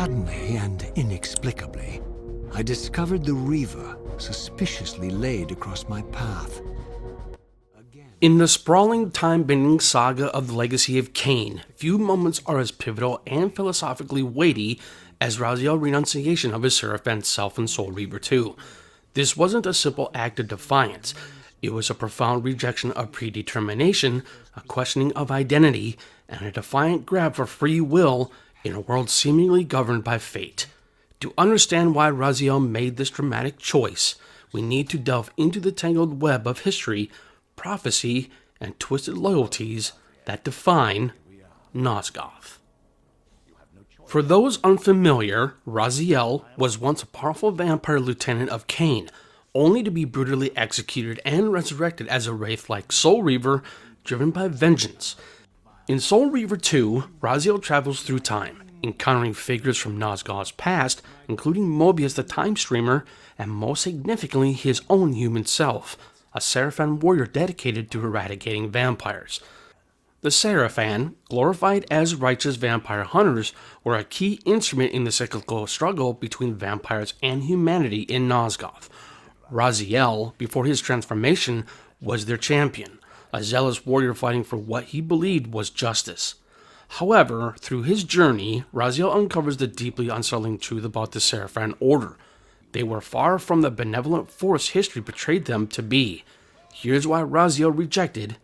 Suddenly and inexplicably, I discovered the Reaver suspiciously laid across my path. In the sprawling, time-bending saga of the Legacy of Kain, few moments are as pivotal and philosophically weighty as Raziel's renunciation of his Sarafan self in Soul Reaver 2. This wasn't a simple act of defiance. It was a profound rejection of predetermination, a questioning of identity, and a defiant grab for free will in a world seemingly governed by fate. To understand why Raziel made this dramatic choice, we need to delve into the tangled web of history, prophecy, and twisted loyalties that define Nosgoth. For those unfamiliar, Raziel was once a powerful vampire lieutenant of Kain, only to be brutally executed and resurrected as a wraith like Soul Reaver, driven by vengeance. In Soul Reaver 2, Raziel travels through time, encountering figures from Nosgoth's past, including Mobius the Time Streamer, and most significantly his own human self, a Sarafan warrior dedicated to eradicating vampires. The Sarafan, glorified as righteous vampire hunters, were a key instrument in the cyclical struggle between vampires and humanity in Nosgoth. Raziel, before his transformation, was their champion, a zealous warrior fighting for what he believed was justice. However, through his journey, Raziel uncovers the deeply unsettling truth about the Sarafan Order. They were far from the benevolent force history portrayed them to be. Here's why Raziel rejected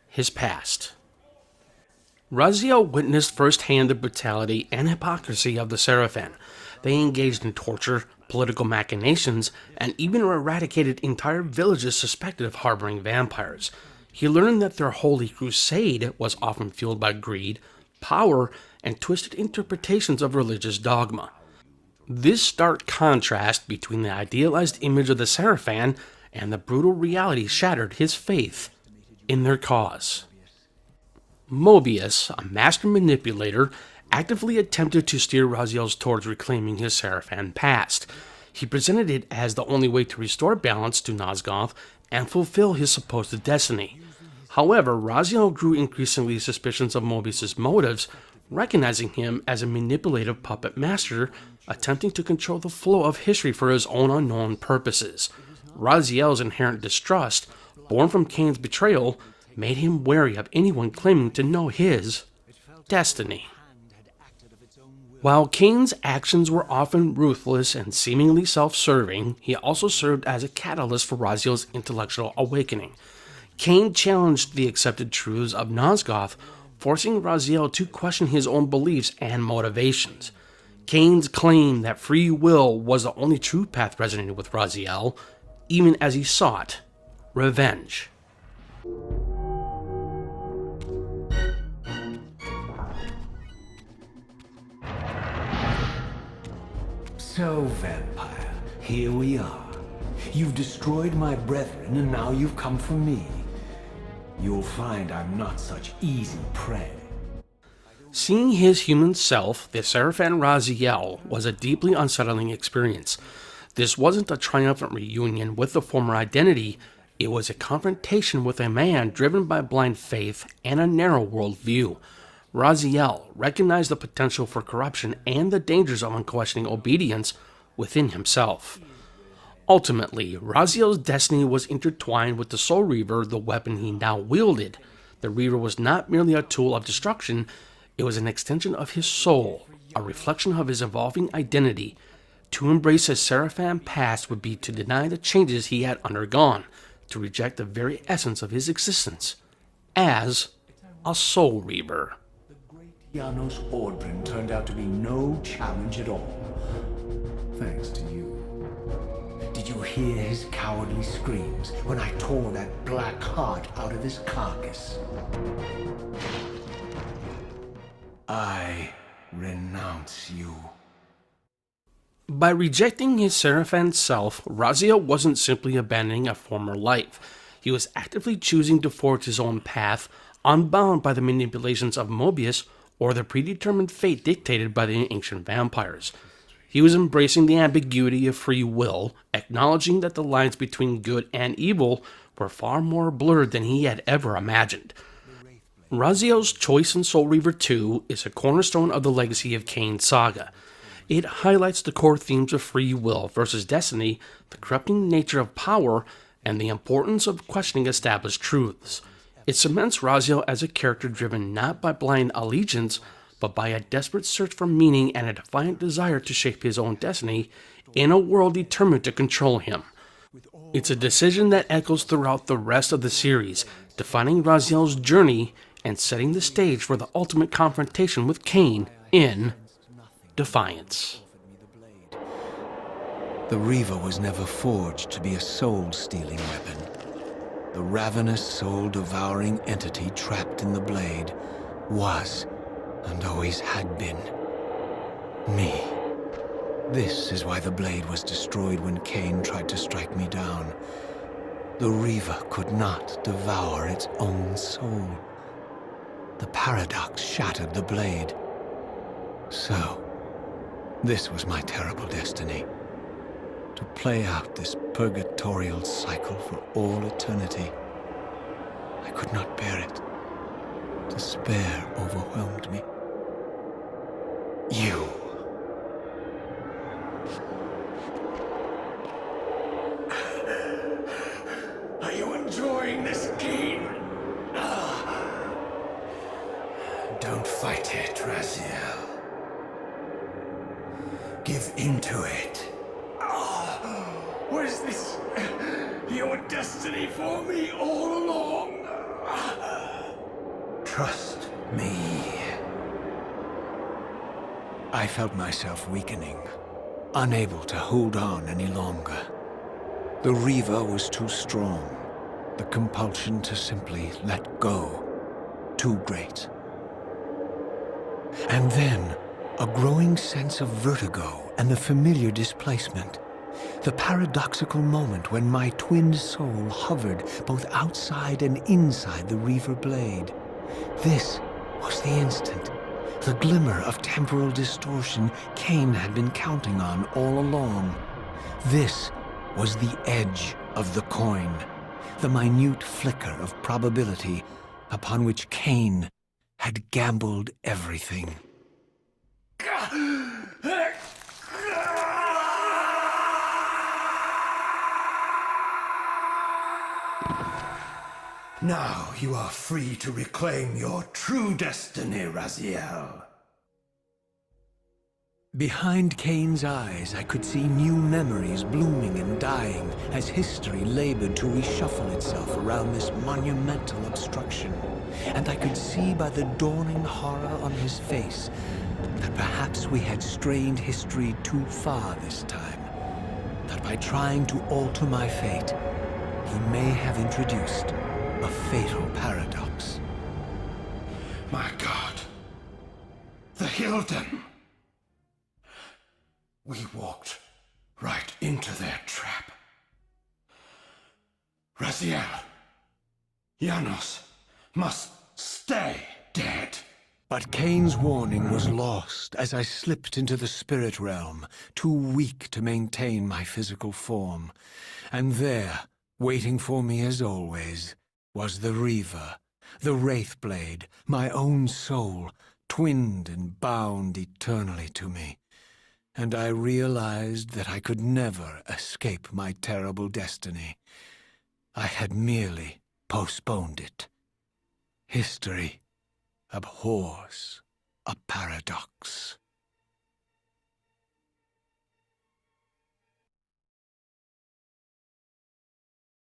his past. Raziel witnessed firsthand the brutality and hypocrisy of the Sarafan. They engaged in torture, political machinations, and even eradicated entire villages suspected of harboring vampires. He learned that their holy crusade was often fueled by greed, power, and twisted interpretations of religious dogma. This stark contrast between the idealized image of the Sarafan and the brutal reality shattered his faith in their cause. Mobius, a master manipulator, actively attempted to steer Raziel towards reclaiming his Sarafan past. He presented it as the only way to restore balance to Nosgoth and fulfill his supposed destiny. However, Raziel grew increasingly suspicious of Mobius' motives, recognizing him as a manipulative puppet master attempting to control the flow of history for his own unknown purposes. Raziel's inherent distrust, born from Kain's betrayal, made him wary of anyone claiming to know his destiny. While Kain's actions were often ruthless and seemingly self-serving, he also served as a catalyst for Raziel's intellectual awakening. Kain challenged the accepted truths of Nosgoth, forcing Raziel to question his own beliefs and motivations. Kain's claim that free will was the only true path resonated with Raziel, even as he sought revenge. So, vampire, here we are. You've destroyed my brethren, and now you've come for me. You'll find I'm not such easy prey. Seeing his human self, the Sarafan Raziel, was a deeply unsettling experience. This wasn't a triumphant reunion with the former identity, it was a confrontation with a man driven by blind faith and a narrow worldview. Raziel recognized the potential for corruption and the dangers of unquestioning obedience within himself. Ultimately, Raziel's destiny was intertwined with the Soul Reaver, the weapon he now wielded. The Reaver was not merely a tool of destruction, it was an extension of his soul, a reflection of his evolving identity. To embrace his Sarafan past would be to deny the changes he had undergone, to reject the very essence of his existence as a Soul Reaver. The great Janos Ordrin turned out to be no challenge at all. Thanks to you. Did you hear his cowardly screams when I tore that black heart out of his carcass? I renounce you. By rejecting his Sarafan self, Raziel wasn't simply abandoning a former life. He was actively choosing to forge his own path, unbound by the manipulations of Mobius or the predetermined fate dictated by the ancient vampires. He was embracing the ambiguity of free will, acknowledging that the lines between good and evil were far more blurred than he had ever imagined. Raziel's choice in Soul Reaver 2 is a cornerstone of the Legacy of Kain saga. It highlights the core themes of free will versus destiny, the corrupting nature of power, and the importance of questioning established truths. It cements Raziel as a character driven not by blind allegiance, but by a desperate search for meaning and a defiant desire to shape his own destiny in a world determined to control him. It's a decision that echoes throughout the rest of the series, defining Raziel's journey and setting the stage for the ultimate confrontation with Kain in Defiance. The Reaver was never forged to be a soul-stealing weapon. The ravenous, soul-devouring entity trapped in the blade was, and always had been, me. This is why the blade was destroyed when Kain tried to strike me down. The Reaver could not devour its own soul. The paradox shattered the blade. So, this was my terrible destiny. To play out this purgatorial cycle for all eternity. I could not bear it. Despair overwhelmed me. You. Are you enjoying this game? Don't fight it, Raziel. Give into it. Was this your destiny for me all along? Trust me. I felt myself weakening, unable to hold on any longer. The Reaver was too strong. The compulsion to simply let go, too great. And then, a growing sense of vertigo and the familiar displacement. The paradoxical moment when my twin soul hovered both outside and inside the Reaver blade. This was the instant, the glimmer of temporal distortion Kain had been counting on all along. This was the edge of the coin, the minute flicker of probability upon which Kain had gambled everything. Now you are free to reclaim your true destiny, Raziel. Behind Kain's eyes, I could see new memories blooming and dying as history labored to reshuffle itself around this monumental obstruction. And I could see by the dawning horror on his face that perhaps we had strained history too far this time. That by trying to alter my fate, he may have introduced a fatal paradox. My God. The Hilden. We walked right into their trap. Raziel, Janos must stay dead. But Kain's warning was lost as I slipped into the spirit realm, too weak to maintain my physical form. And there, waiting for me as always, was the Reaver, the Wraithblade, my own soul, twinned and bound eternally to me. And I realized that I could never escape my terrible destiny. I had merely postponed it. History abhors